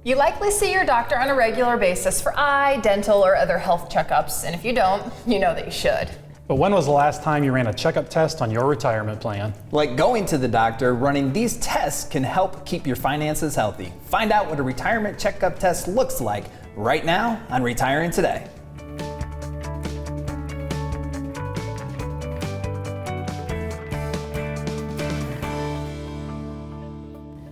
You likely see your doctor on a regular basis for eye, dental, or other health checkups, and if you don't, you know that you should. But when was the last time you ran a checkup test on your retirement plan? Like going to the doctor, running these tests can help keep your finances healthy. Find out what a retirement checkup test looks like right now on Retiring Today.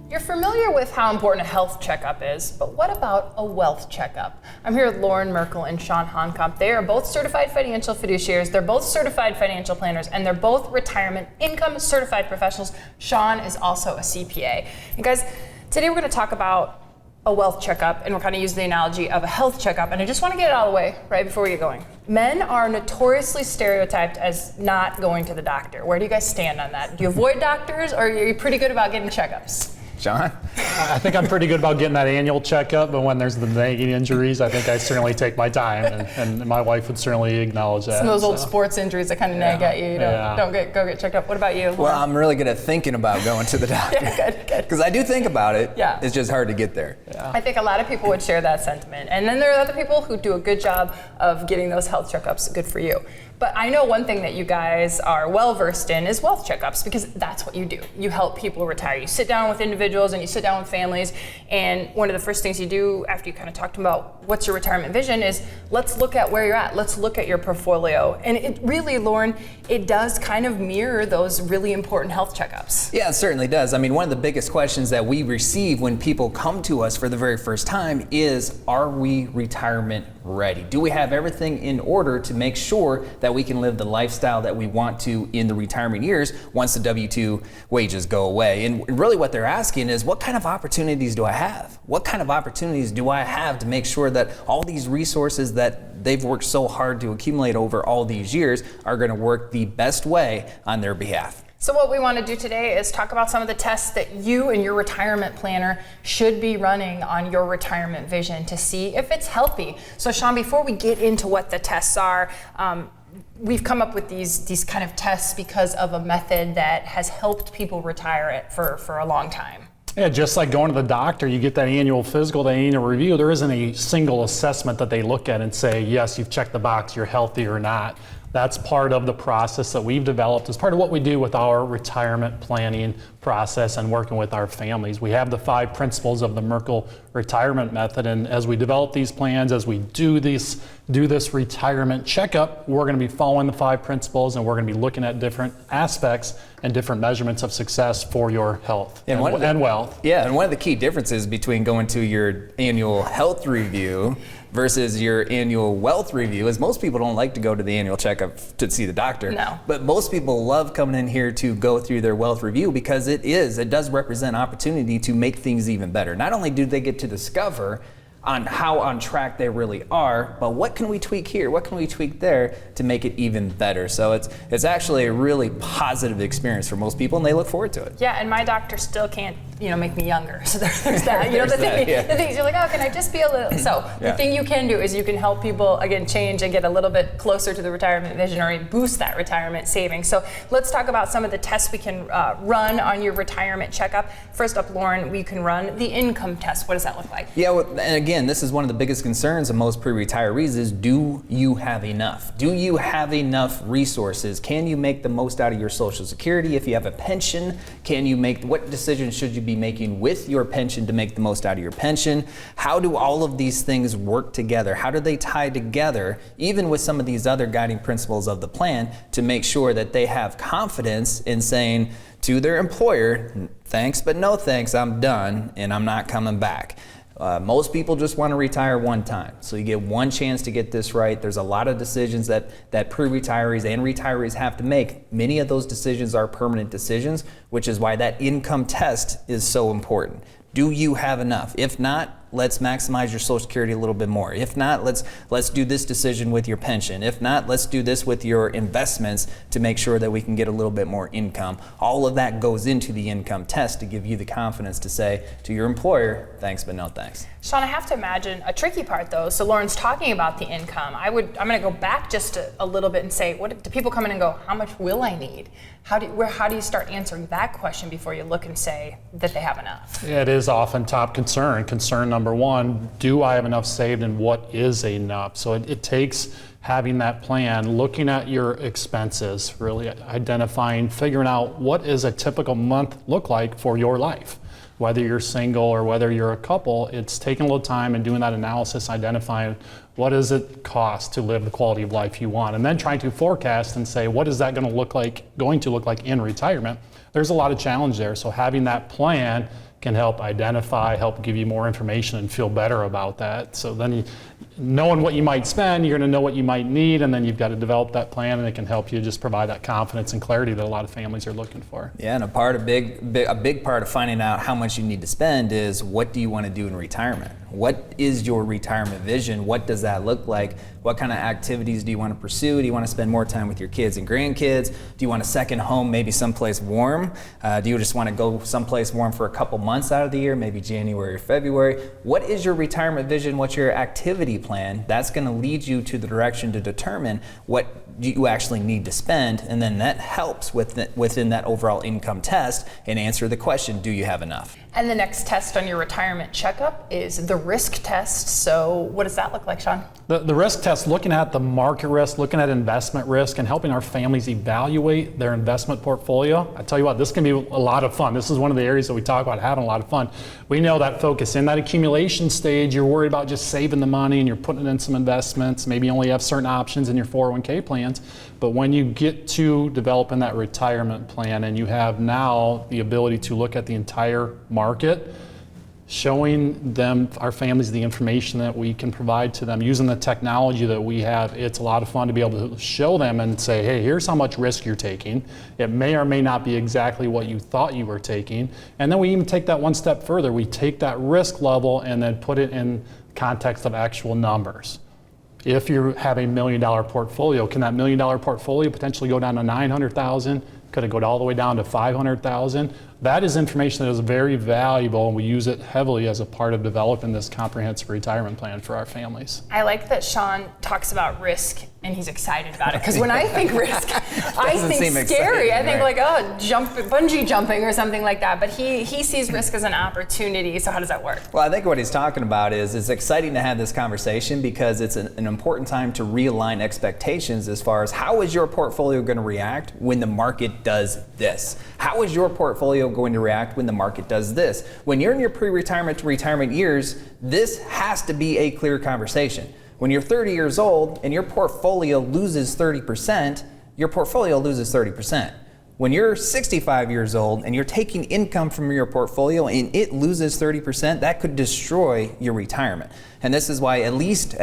You're familiar with how important a health checkup is, but what about a wealth checkup? I'm here with Loren Merkle and Sean Honkamp. They are both certified financial fiduciaries, they're both certified financial planners, and they're both retirement income certified professionals. Sean is also a CPA. And guys, today we're going to talk about a wealth checkup, and we're kind of using the analogy of a health checkup, and I just want to get it out of the way right before we get going. Men are notoriously stereotyped as not going to the doctor. Where do you guys stand on that? Do you avoid doctors, or are you pretty good about getting checkups? John? I think I'm pretty good about getting that annual checkup, but when there's the nagging injuries, I think I certainly take my time, and my wife would certainly acknowledge that. Some of those old sports injuries that kind of nag at you. You don't go get checked up. What about you? Well, I'm really good at thinking about going to the doctor. Good. Because I do think about it. Yeah. It's just hard to get there. Yeah. I think a lot of people would share that sentiment. And then there are other people who do a good job of getting those health checkups. Good for you. But I know one thing that you guys are well versed in is wealth checkups, because that's what you do. You help people retire. You sit down with individuals and you sit down with families, and one of the first things you do after you kind of talked about what's your retirement vision is let's look at where you're at. Let's look at your portfolio. And it really, Loren, it does kind of mirror those really important health checkups. Yeah, it certainly does. I mean, one of the biggest questions that we receive when people come to us for the very first time is, are we retirement ready? Do we have everything in order to make sure that we can live the lifestyle that we want to in the retirement years once the W-2 wages go away? And really what they're asking is, what kind of opportunities do I have? What kind of opportunities do I have to make sure that all these resources that they've worked so hard to accumulate over all these years are going to work the best way on their behalf? So what we want to do today is talk about some of the tests that you and your retirement planner should be running on your retirement vision to see if it's healthy. So Sean, before we get into what the tests are, we've come up with these kind of tests because of a method that has helped people retire it for a long time. Yeah, just like going to the doctor, you get that annual physical, that annual review. There isn't a single assessment that they look at and say, yes, you've checked the box, you're healthy or not. That's part of the process that we've developed as part of what we do with our retirement planning process and working with our families. We have the 5 principles of the Merkle retirement method, and as we develop these plans, as we do this retirement checkup, we're going to be following the 5 principles, and we're going to be looking at different aspects and different measurements of success for your health and wealth. Yeah, and one of the key differences between going to your annual health review versus your annual wealth review is most people don't like to go to the annual checkup to see the doctor. No. But most people love coming in here to go through their wealth review because it does represent opportunity to make things even better. Not only do they get to discover on how on track they really are, but what can we tweak here? What can we tweak there to make it even better? So it's actually a really positive experience for most people, and they look forward to it. Yeah, and my doctor still can't, make me younger. So there's that. The thing is, you're like, oh, can I just be a little? So the thing you can do is you can help people again change and get a little bit closer to the retirement vision, or boost that retirement savings. So let's talk about some of the tests we can run on your retirement checkup. First up, Loren, we can run the income test. What does that look like? Yeah, well, and again, this is one of the biggest concerns of most pre-retirees is, do you have enough? Do you have enough resources? Can you make the most out of your Social Security? If you have a pension, what decisions should you be making with your pension to make the most out of your pension? How do all of these things work together? How do they tie together, even with some of these other guiding principles of the plan, to make sure that they have confidence in saying to their employer, thanks, but no thanks, I'm done and I'm not coming back. Most people just want to retire one time. So you get one chance to get this right. There's a lot of decisions that pre-retirees and retirees have to make. Many of those decisions are permanent decisions, which is why that income test is so important. Do you have enough? If not, let's maximize your Social Security a little bit more. If not, let's do this decision with your pension. If not, let's do this with your investments to make sure that we can get a little bit more income. All of that goes into the income test to give you the confidence to say to your employer, thanks, but no thanks. Sean, I have to imagine a tricky part though. So Loren's talking about the income. I'm going to go back just a little bit and say, what do people come in and go, how much will I need? How do you start answering that question before you look and say that they have enough? Yeah, it is is often top concern. Concern number one, do I have enough saved and what is enough? So it takes having that plan, looking at your expenses, really identifying, figuring out what is a typical month look like for your life. Whether you're single or whether you're a couple, it's taking a little time and doing that analysis, identifying what does it cost to live the quality of life you want, and then trying to forecast and say, what is that going to look like in retirement? There's a lot of challenge there, so having that plan can help identify, help give you more information and feel better about that. So then knowing what you might spend, you're going to know what you might need, and then you've got to develop that plan, and it can help you just provide that confidence and clarity that a lot of families are looking for. Yeah, and a big part of finding out how much you need to spend is, what do you want to do in retirement? What is your retirement vision? What does that look like? What kind of activities do you want to pursue? Do you want to spend more time with your kids and grandkids? Do you want a second home, maybe someplace warm? Do you just want to go someplace warm for a couple months out of the year, maybe January or February? What is your retirement vision? What's your activity plan? That's going to lead you to the direction to determine what you actually need to spend, and then that helps within that overall income test and answer the question, do you have enough? And the next test on your retirement checkup is the risk test. So what does that look like, Sean? The risk test, looking at the market risk, looking at investment risk, and helping our families evaluate their investment portfolio. I tell you what, this can be a lot of fun. This is one of the areas that we talk about having a lot of fun. We know that focus in that accumulation stage, you're worried about just saving the money and you're putting it in some investments. Maybe you only have certain options in your 401k plans. But when you get to developing that retirement plan and you have now the ability to look at the entire market, showing them, our families, the information that we can provide to them, using the technology that we have, it's a lot of fun to be able to show them and say, hey, here's how much risk you're taking. It may or may not be exactly what you thought you were taking. And then we even take that one step further. We take that risk level and then put it in context of actual numbers. If you have $1 million portfolio, can that $1 million portfolio potentially go down to 900,000? Could it go all the way down to 500,000? That is information that is very valuable, and we use it heavily as a part of developing this comprehensive retirement plan for our families. I like that Sean talks about risk and he's excited about it, because when I think risk, I think scary. I think like, bungee jumping or something like that. But he sees risk as an opportunity. So how does that work? Well, I think what he's talking about is it's exciting to have this conversation because it's an important time to realign expectations as far as how is your portfolio going to react when the market does this? How is your portfolio going to react when the market does this? When you're in your pre-retirement to retirement years, this has to be a clear conversation. When you're 30 years old and your portfolio loses 30%, your portfolio loses 30%. When you're 65 years old and you're taking income from your portfolio and it loses 30%, that could destroy your retirement. And this is why at least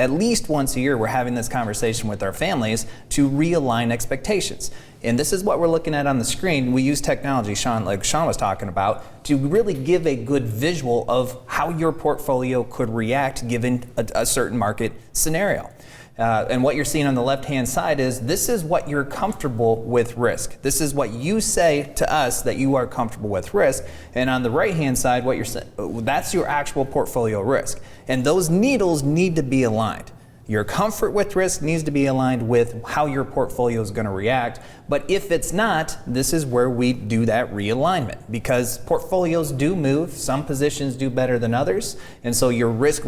once a year we're having this conversation with our families to realign expectations. And this is what we're looking at on the screen. We use technology, Sean, like Sean was talking about, to really give a good visual of how your portfolio could react given a certain market scenario. And what you're seeing on the left-hand side is this is what you're comfortable with risk. This is what you say to us that you are comfortable with risk. And on the right-hand side, what you're saying, that's your actual portfolio risk. And those needles need to be aligned. Your comfort with risk needs to be aligned with how your portfolio is going to react. But if it's not, this is where we do that realignment, because portfolios do move. Some positions do better than others. And so your risk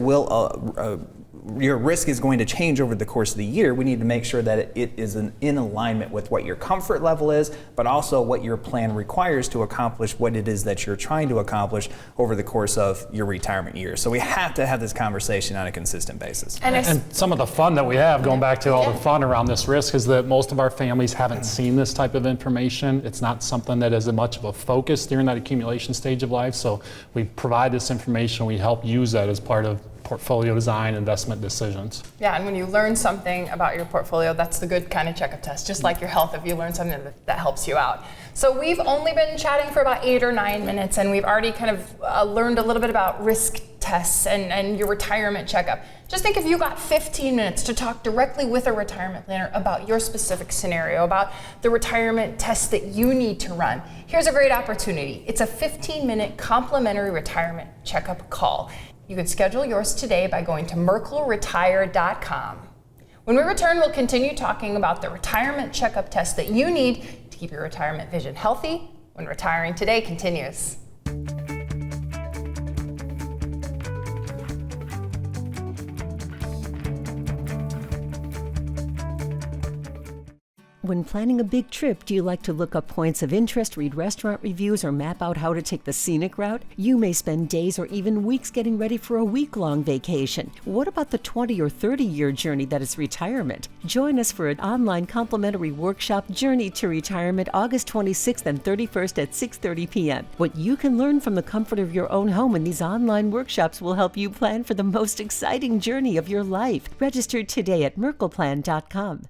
is going to change over the course of the year. We need to make sure that it is in alignment with what your comfort level is, but also what your plan requires to accomplish what it is that you're trying to accomplish over the course of your retirement years. So we have to have this conversation on a consistent basis. And some of the fun that we have, going back to all the fun around this risk, is that most of our families haven't seen this type of information. It's not something that is much of a focus during that accumulation stage of life. So we provide this information. We help use that as part of portfolio design, investment decisions. Yeah, and when you learn something about your portfolio, that's the good kind of checkup test. Just like your health, if you learn something that helps you out. So we've only been chatting for about 8 or 9 minutes, and we've already kind of learned a little bit about risk tests and your retirement checkup. Just think if you got 15 minutes to talk directly with a retirement planner about your specific scenario, about the retirement test that you need to run. Here's a great opportunity. It's a 15-minute complimentary retirement checkup call. You can schedule yours today by going to merkleretire.com. When we return, we'll continue talking about the retirement checkup test that you need to keep your retirement vision healthy when retiring today continues. When planning a big trip, do you like to look up points of interest, read restaurant reviews, or map out how to take the scenic route? You may spend days or even weeks getting ready for a week-long vacation. What about the 20 or 30-year journey that is retirement? Join us for an online complimentary workshop, Journey to Retirement, August 26th and 31st at 6:30 p.m. What you can learn from the comfort of your own home in these online workshops will help you plan for the most exciting journey of your life. Register today at merkleplan.com.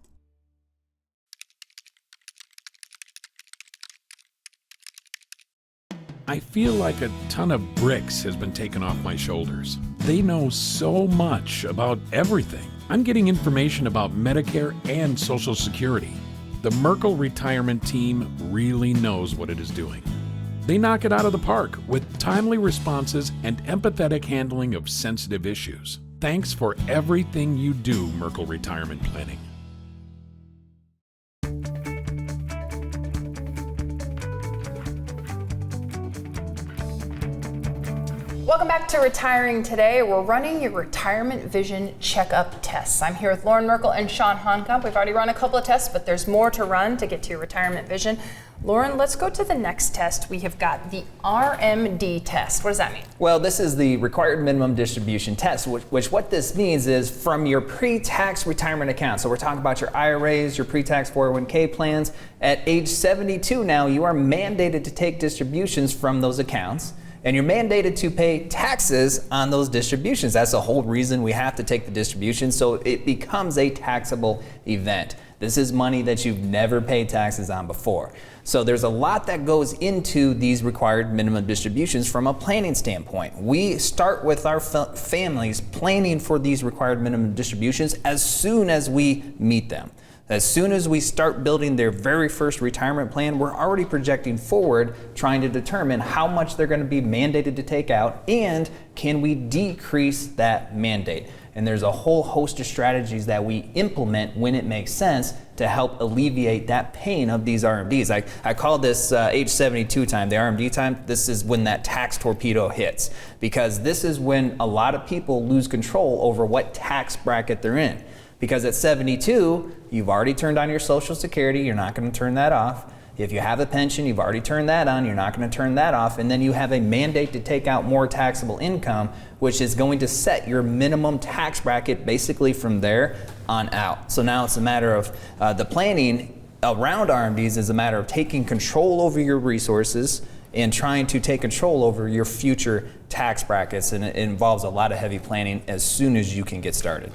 I feel like a ton of bricks has been taken off my shoulders. They know so much about everything. I'm getting information about Medicare and Social Security. The Merkle retirement team really knows what it is doing. They knock it out of the park with timely responses and empathetic handling of sensitive issues. Thanks for everything you do, Merkle Retirement Planning. Welcome back to Retiring Today. We're running your retirement vision checkup tests. I'm here with Loren Merkle and Sean Honkamp. We've already run a couple of tests, but there's more to run to get to your retirement vision. Loren, let's go to the next test. We have got the RMD test. What does that mean? Well, this is the required minimum distribution test, which what this means is from your pre-tax retirement account. So we're talking about your IRAs, your pre-tax 401k plans. At age 72 now, you are mandated to take distributions from those accounts. And you're mandated to pay taxes on those distributions. That's the whole reason we have to take the distribution, so it becomes a taxable event. This is money that you've never paid taxes on before. So there's a lot that goes into these required minimum distributions from a planning standpoint. We start with our families planning for these required minimum distributions as soon as we meet them. As soon as we start building their very first retirement plan, we're already projecting forward, trying to determine how much they're going to be mandated to take out and can we decrease that mandate. And there's a whole host of strategies that we implement when it makes sense to help alleviate that pain of these RMDs. I call this age 72 time, the RMD time. This is when that tax torpedo hits, because this is when a lot of people lose control over what tax bracket they're in. Because at 72, you've already turned on your Social Security, you're not going to turn that off. If you have a pension, you've already turned that on, you're not going to turn that off. And then you have a mandate to take out more taxable income, which is going to set your minimum tax bracket basically from there on out. So now it's a matter of the planning around RMDs is a matter of taking control over your resources and trying to take control over your future tax brackets. And it involves a lot of heavy planning as soon as you can get started.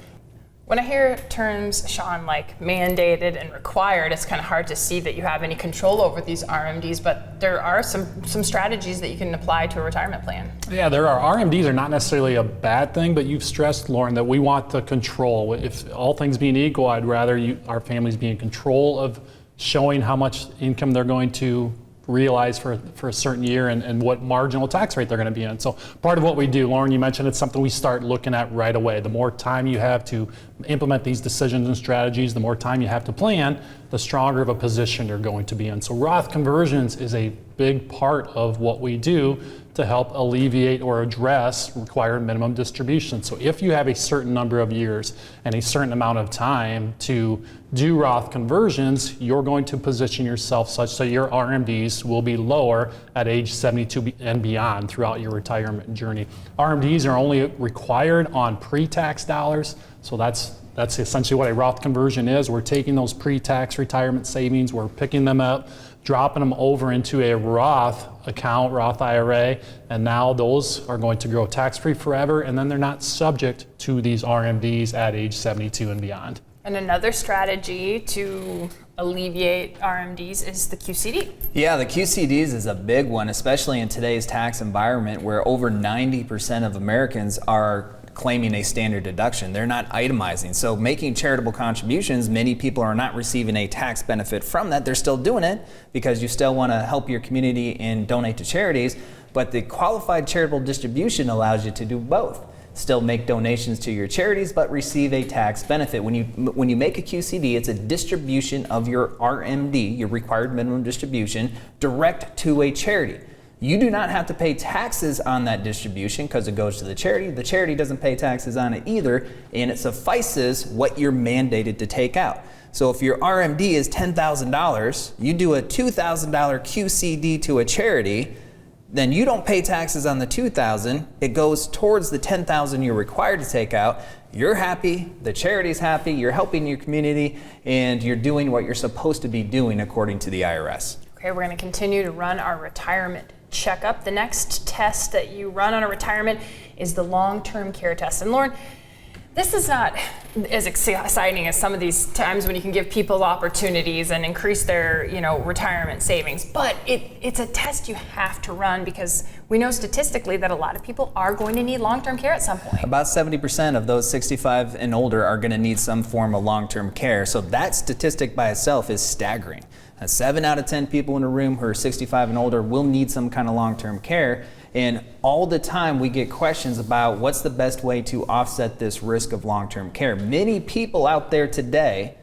When I hear terms, Sean, like mandated and required, it's kind of hard to see that you have any control over these RMDs, but there are some strategies that you can apply to a retirement plan. Yeah, there are. RMDs are not necessarily a bad thing, but you've stressed, Loren, that we want the control. If all things being equal, I'd rather our families be in control of showing how much income they're going to realize for a certain year and what marginal tax rate they're going to be in. So part of what we do, Loren, you mentioned it's something we start looking at right away. The more time you have to implement these decisions and strategies, the more time you have to plan, the stronger of a position you're going to be in. So Roth conversions is a big part of what we do to help alleviate or address required minimum distribution. So if you have a certain number of years and a certain amount of time to do Roth conversions, you're going to position yourself such that your RMDs will be lower at age 72 and beyond throughout your retirement journey. RMDs are only required on pre-tax dollars, so that's essentially what a Roth conversion is. We're taking those pre-tax retirement savings, we're picking them up, dropping them over into a Roth account, Roth IRA, and now those are going to grow tax-free forever, and then they're not subject to these RMDs at age 72 and beyond. And another strategy to alleviate RMDs is the QCD. Yeah, the QCDs is a big one, especially in today's tax environment where over 90% of Americans are claiming a standard deduction. They're not itemizing. So making charitable contributions, many people are not receiving a tax benefit from that. They're still doing it because you still want to help your community and donate to charities, but the qualified charitable distribution allows you to do both. Still make donations to your charities, but receive a tax benefit. When you make a QCD, it's a distribution of your RMD, your required minimum distribution, direct to a charity. You do not have to pay taxes on that distribution because it goes to the charity. The charity doesn't pay taxes on it either, and it suffices what you're mandated to take out. So if your RMD is $10,000, you do a $2,000 QCD to a charity, then you don't pay taxes on the $2,000. It goes towards the $10,000 you're required to take out. You're happy, the charity's happy, you're helping your community, and you're doing what you're supposed to be doing according to the IRS. Okay, we're going to continue to run our retirement checkup. The next test that you run on a retirement is the long-term care test. And Loren, this is not as exciting as some of these times when you can give people opportunities and increase their, retirement savings. But it's a test you have to run because we know statistically that a lot of people are going to need long-term care at some point. About 70% of those 65 and older are going to need some form of long-term care. So that statistic by itself is staggering. 7 out of 10 people in a room who are 65 and older will need some kind of long-term care. And all the time we get questions about what's the best way to offset this risk of long-term care. Many people out there today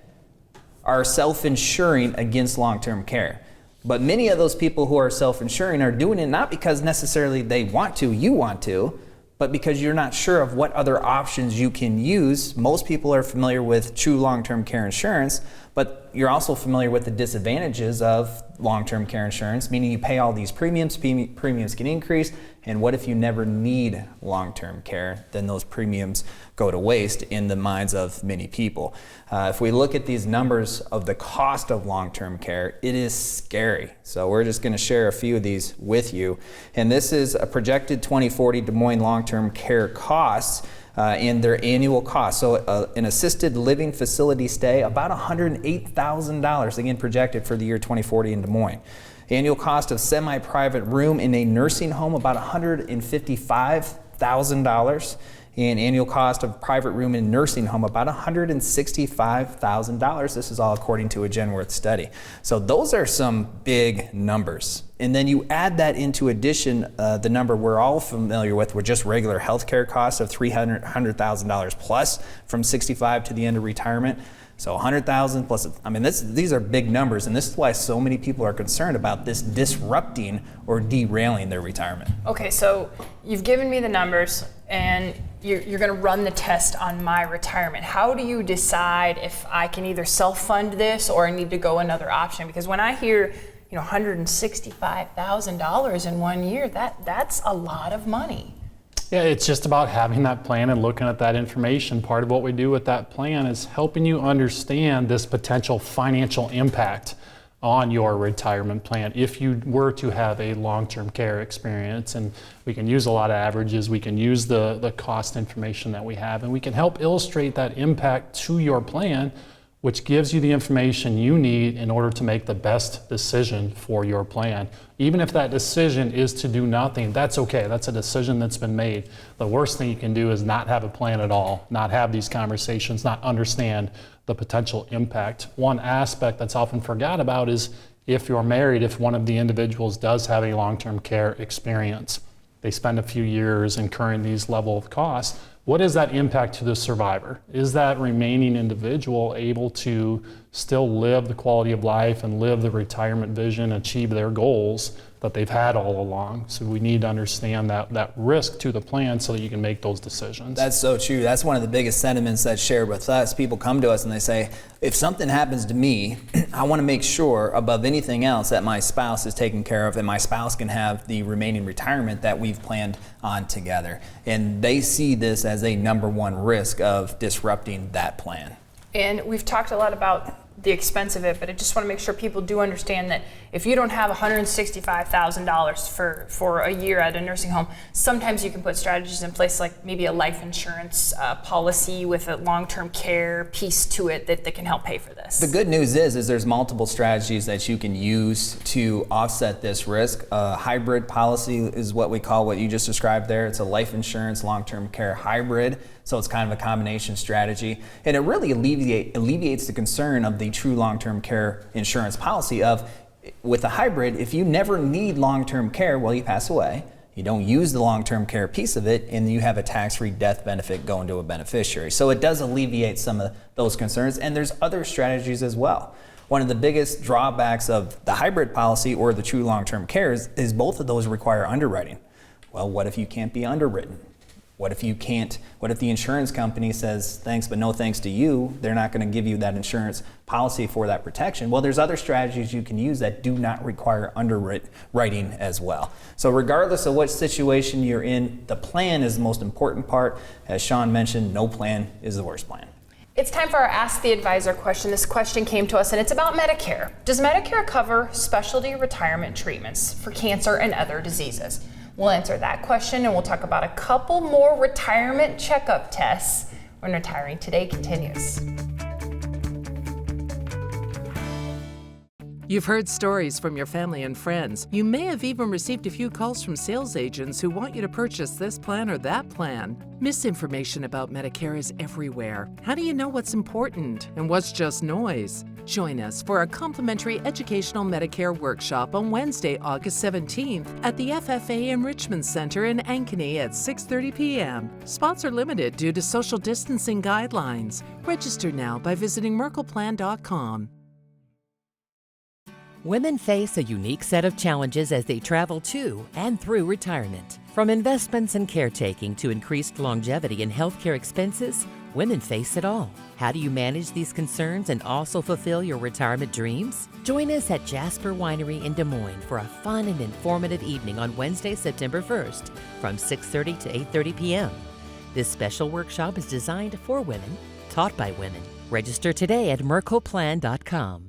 are self-insuring against long-term care. But many of those people who are self-insuring are doing it not because necessarily they want to, you want to, but because you're not sure of what other options you can use. Most people are familiar with true long-term care insurance, but you're also familiar with the disadvantages of long-term care insurance, meaning you pay all these premiums can increase, and what if you never need long-term care? Then those premiums go to waste in the minds of many people. If we look at these numbers of the cost of long-term care, it is scary. So we're just going to share a few of these with you. And this is a projected 2040 Des Moines long-term care costs and their annual cost. So an assisted living facility stay, about $108,000, again projected for the year 2040 in Des Moines. Annual cost of semi-private room in a nursing home, about $155,000. And annual cost of private room in nursing home, about $165,000. This is all according to a Genworth study. So those are some big numbers. And then you add that into addition, the number we're all familiar with just regular healthcare costs of $300,000 plus from 65 to the end of retirement. So 100,000 plus, these are big numbers, and this is why so many people are concerned about this disrupting or derailing their retirement. Okay, so you've given me the numbers, and you're going to run the test on my retirement. How do you decide if I can either self-fund this or I need to go another option? Because when I hear, $165,000 in 1 year, that's a lot of money. Yeah, it's just about having that plan and looking at that information. Part of what we do with that plan is helping you understand this potential financial impact on your retirement plan if you were to have a long-term care experience. And we can use a lot of averages, we can use the cost information that we have, and we can help illustrate that impact to your plan, which gives you the information you need in order to make the best decision for your plan. Even if that decision is to do nothing, that's okay. That's a decision that's been made. The worst thing you can do is not have a plan at all, not have these conversations, not understand the potential impact. One aspect that's often forgot about is if you're married, if one of the individuals does have a long-term care experience, they spend a few years incurring these level of costs. What is that impact to the survivor? Is that remaining individual able to still live the quality of life and live the retirement vision, achieve their goals that they've had all along? So we need to understand that risk to the plan so that you can make those decisions. That's so true. That's one of the biggest sentiments that's shared with us. People come to us and they say, if something happens to me, I want to make sure above anything else that my spouse is taken care of and my spouse can have the remaining retirement that we've planned on together. And they see this as a number one risk of disrupting that plan. And we've talked a lot about the expense of it, but I just want to make sure people do understand that if you don't have $165,000 for a year at a nursing home, sometimes you can put strategies in place like maybe a life insurance policy with a long-term care piece to it that can help pay for this. The good news is there's multiple strategies that you can use to offset this risk. A hybrid policy is what we call what you just described there. It's a life insurance long-term care hybrid. So it's kind of a combination strategy. And it really alleviates the concern of the true long-term care insurance policy of, with a hybrid, if you never need long-term care, well, you pass away, you don't use the long-term care piece of it, and you have a tax-free death benefit going to a beneficiary. So it does alleviate some of those concerns, and there's other strategies as well. One of the biggest drawbacks of the hybrid policy or the true long-term care is both of those require underwriting. Well, what if you can't be underwritten? What if the insurance company says thanks but no thanks to you? They're not going to give you that insurance policy for that protection. Well, there's other strategies you can use that do not require underwriting as well. So regardless of what situation you're in, the plan is the most important part. As Sean mentioned, no plan is the worst plan. It's time for our Ask the Advisor question. This question came to us and it's about Medicare. Does Medicare cover specialty retirement treatments for cancer and other diseases? We'll answer that question and we'll talk about a couple more retirement checkup tests when Retiring Today continues. You've heard stories from your family and friends. You may have even received a few calls from sales agents who want you to purchase this plan or that plan. Misinformation about Medicare is everywhere. How do you know what's important and what's just noise? Join us for a complimentary educational Medicare workshop on Wednesday, August 17th at the FFA Enrichment Center in Ankeny at 6:30 p.m. Spots are limited due to social distancing guidelines. Register now by visiting merkleplan.com. Women face a unique set of challenges as they travel to and through retirement. From investments and caretaking to increased longevity and healthcare expenses, women face it all. How do you manage these concerns and also fulfill your retirement dreams? Join us at Jasper Winery in Des Moines for a fun and informative evening on Wednesday, September 1st from 6:30 to 8:30 p.m. This special workshop is designed for women, taught by women. Register today at merkleplan.com.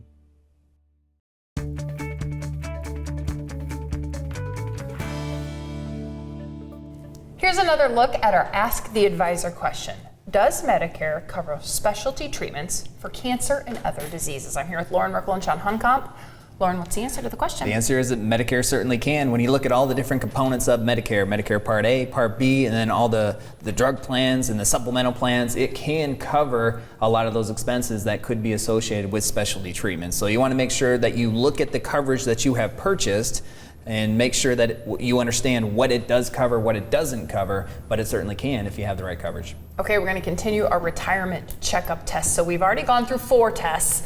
Here's another look at our Ask the Advisor question. Does Medicare cover specialty treatments for cancer and other diseases? I'm here with Loren Merkle and Sean Hunkamp. Loren, what's the answer to the question? The answer is that Medicare certainly can. When you look at all the different components of Medicare, Medicare Part A, Part B, and then all the drug plans and the supplemental plans, it can cover a lot of those expenses that could be associated with specialty treatments. So you want to make sure that you look at the coverage that you have purchased and make sure that you understand what it does cover, what it doesn't cover, but it certainly can if you have the right coverage. Okay, we're going to continue our retirement checkup test. So we've already gone through 4 tests.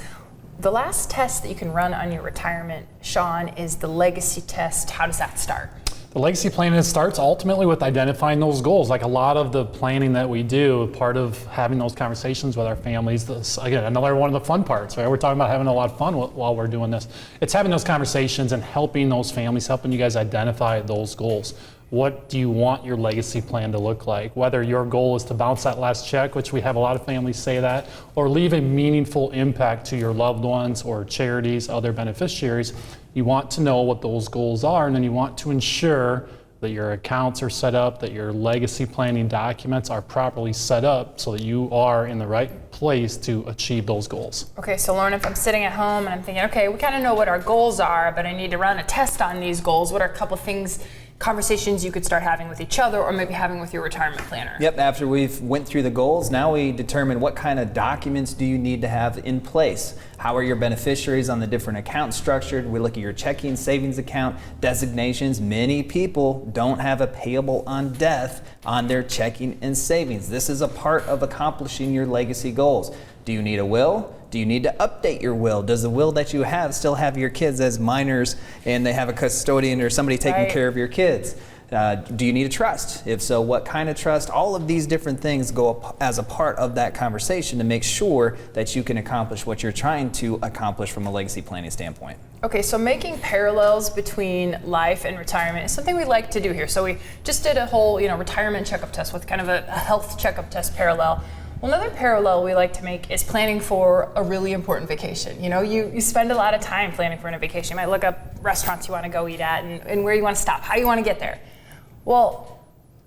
The last test that you can run on your retirement, Sean, is the legacy test. How does that start? The legacy planning starts ultimately with identifying those goals. Like a lot of the planning that we do, part of having those conversations with our families, again, another one of the fun parts, right? We're talking about having a lot of fun while we're doing this. It's having those conversations and helping those families, helping you guys identify those goals. What do you want your legacy plan to look like? Whether your goal is to bounce that last check, which we have a lot of families say that, or leave a meaningful impact to your loved ones or charities, other beneficiaries, you want to know what those goals are, and then you want to ensure that your accounts are set up, that your legacy planning documents are properly set up so that you are in the right place to achieve those goals. Okay, so Lauren, if I'm sitting at home and I'm thinking, okay, we kind of know what our goals are, but I need to run a test on these goals, what are a couple things, conversations you could start having with each other or maybe having with your retirement planner? Yep, after we've went through the goals, now we determine what kind of documents do you need to have in place. How are your beneficiaries on the different accounts structured? We look at your checking, savings account, designations. Many people don't have a payable on death on their checking and savings. This is a part of accomplishing your legacy goals. Do you need a will? Do you need to update your will? Does the will that you have still have your kids as minors and they have a custodian or somebody taking care of your kids? Do you need a trust? If so, what kind of trust? All of these different things go as a part of that conversation to make sure that you can accomplish what you're trying to accomplish from a legacy planning standpoint. Okay, so making parallels between life and retirement is something we like to do here. So we just did a whole, retirement checkup test with kind of a health checkup test parallel. Well, another parallel we like to make is planning for a really important vacation. You spend a lot of time planning for a vacation. You might look up restaurants you want to go eat at and where you want to stop, how you want to get there. Well,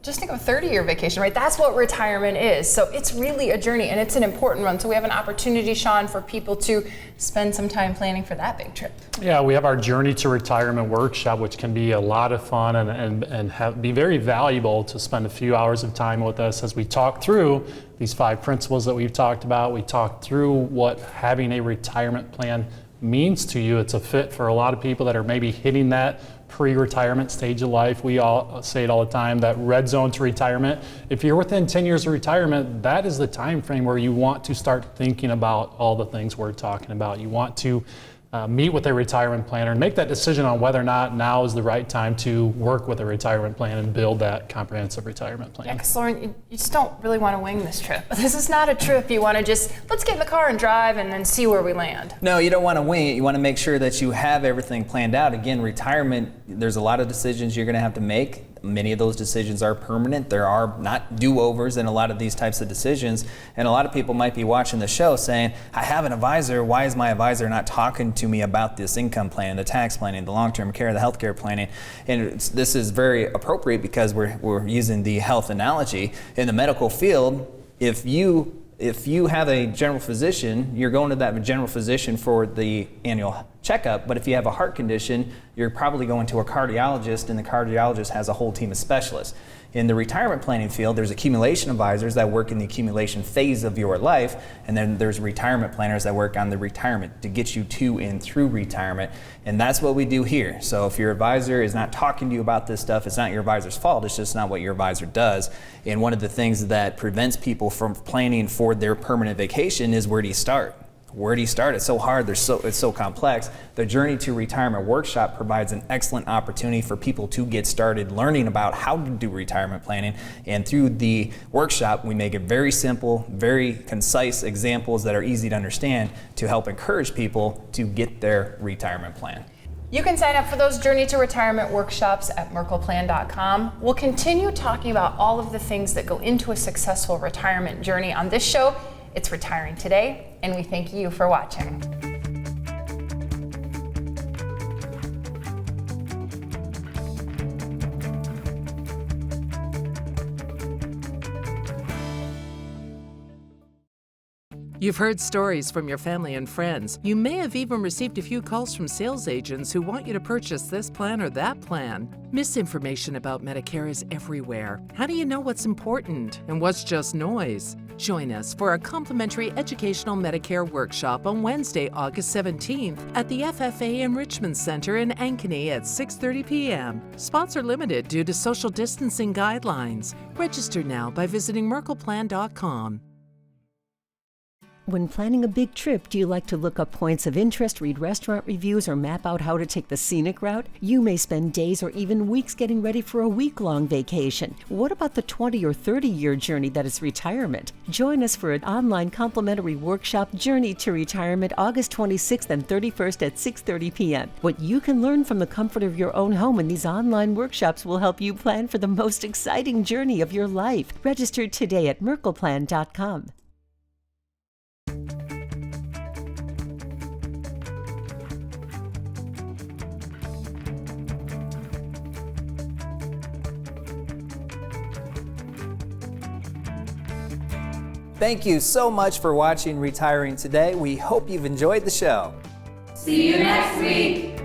just think of a 30-year vacation, right? That's what retirement is. So it's really a journey and it's an important one. So we have an opportunity, Sean, for people to spend some time planning for that big trip. Yeah, we have our Journey to Retirement workshop, which can be a lot of fun and be very valuable to spend a few hours of time with us as we talk through these 5 principles that we've talked about. We talk through what having a retirement plan means to you. It's a fit for a lot of people that are maybe hitting that pre-retirement stage of life. We all say it all the time, that red zone to retirement. If you're within 10 years of retirement, that is the time frame where you want to start thinking about all the things we're talking about. You want to meet with a retirement planner and make that decision on whether or not now is the right time to work with a retirement plan and build that comprehensive retirement plan. Yeah, because Loren, you just don't really want to wing this trip. This is not a trip you want to just, let's get in the car and drive and then see where we land. No, you don't want to wing it. You want to make sure that you have everything planned out. Again, retirement, there's a lot of decisions you're going to have to make. Many of those decisions are permanent. There are not do-overs in a lot of these types of decisions. And a lot of people might be watching the show saying, I have an advisor. Why is my advisor not talking to me about this income plan, the tax planning, the long-term care, the healthcare planning? And this is very appropriate because we're using the health analogy. In the medical field, if you have a general physician, you're going to that general physician for the annual checkup, but if you have a heart condition, you're probably going to a cardiologist, and the cardiologist has a whole team of specialists. In the retirement planning field, there's accumulation advisors that work in the accumulation phase of your life, and then there's retirement planners that work on the retirement to get you to and through retirement, and that's what we do here. So if your advisor is not talking to you about this stuff, it's not your advisor's fault, it's just not what your advisor does. And one of the things that prevents people from planning for their permanent vacation is, where do you start? Where do you start? It's so hard, it's so complex. The Journey to Retirement Workshop provides an excellent opportunity for people to get started learning about how to do retirement planning. And through the workshop, we make it very simple, very concise examples that are easy to understand to help encourage people to get their retirement plan. You can sign up for those Journey to Retirement workshops at merkleplan.com. We'll continue talking about all of the things that go into a successful retirement journey on this show. It's Retiring Today, and we thank you for watching. You've heard stories from your family and friends. You may have even received a few calls from sales agents who want you to purchase this plan or that plan. Misinformation about Medicare is everywhere. How do you know what's important and what's just noise? Join us for a complimentary educational Medicare workshop on Wednesday, August 17th at the FFA Enrichment Center in Ankeny at 6:30 p.m. Spots are limited due to social distancing guidelines. Register now by visiting merkleplan.com. When planning a big trip, do you like to look up points of interest, read restaurant reviews, or map out how to take the scenic route? You may spend days or even weeks getting ready for a week-long vacation. What about the 20 or 30-year journey that is retirement? Join us for an online complimentary workshop, Journey to Retirement, August 26th and 31st at 6:30 p.m. What you can learn from the comfort of your own home in these online workshops will help you plan for the most exciting journey of your life. Register today at merkleplan.com. Thank you so much for watching Retiring Today. We hope you've enjoyed the show. See you next week.